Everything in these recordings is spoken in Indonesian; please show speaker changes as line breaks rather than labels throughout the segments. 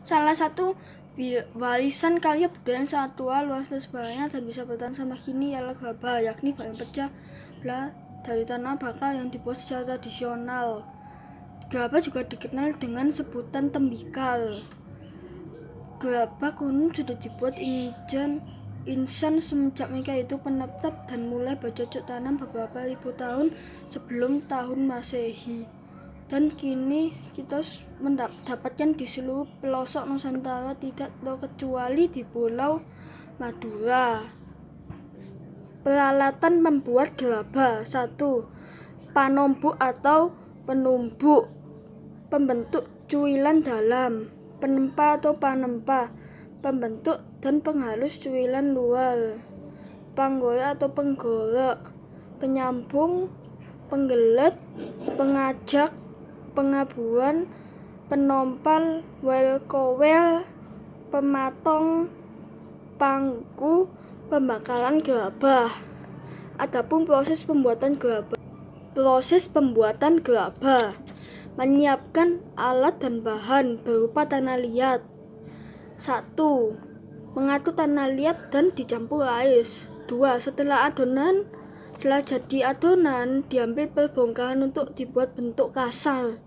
salah satu warisan karya budaya yang sangat tua, luas persebarannya dan bisa bertahan sampai kini ialah gerabah, yakni barang pecah belah dari tanah bakar yang dibuat secara tradisional. Gerabah juga dikenal dengan sebutan tembikar. Gerabah kuno sudah dibuat insan semenjak mereka itu penetap dan mulai bercocok tanam beberapa ribu tahun sebelum tahun Masehi. Dan kini kita mendapatkan di seluruh pelosok Nusantara, tidak terkecuali di Pulau Madura. Peralatan membuat gerabah: 1. Panombuk atau penumbuk, pembentuk cuilan dalam. Penempa atau panempa, pembentuk dan penghalus cuilan luar. Panggorek atau penggorek, penyambung, penggelet, pengajak, pengabuan, penompal, wel-kowel, pematong, pangku, pembakaran gerabah. Adapun proses pembuatan gerabah menyiapkan alat dan bahan berupa tanah liat. 1. Mengaduk tanah liat dan dicampur air. 2. Setelah jadi adonan, diambil perbongkahan untuk dibuat bentuk kasar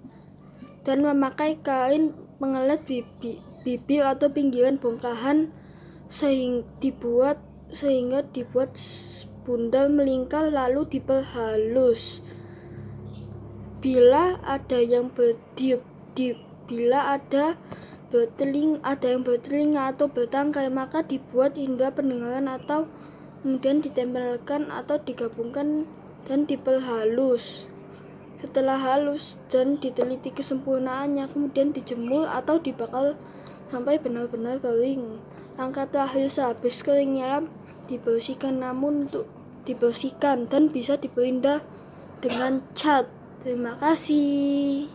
dan memakai kain pengelet bibir atau pinggiran bongkahan sehingga dibuat bundar melingkar lalu diperhalus. Bila ada yang bertelinga atau bertangkai, maka dibuat indera pendengaran atau kemudian ditempelkan atau digabungkan dan diperhalus. Setelah halus dan diteliti kesempurnaannya, kemudian dijemur atau dibakar sampai benar-benar kering. Langkah terakhir sehabis kering ialah dibersihkan, namun untuk dibersihkan dan bisa diperindah dengan cat. Terima kasih.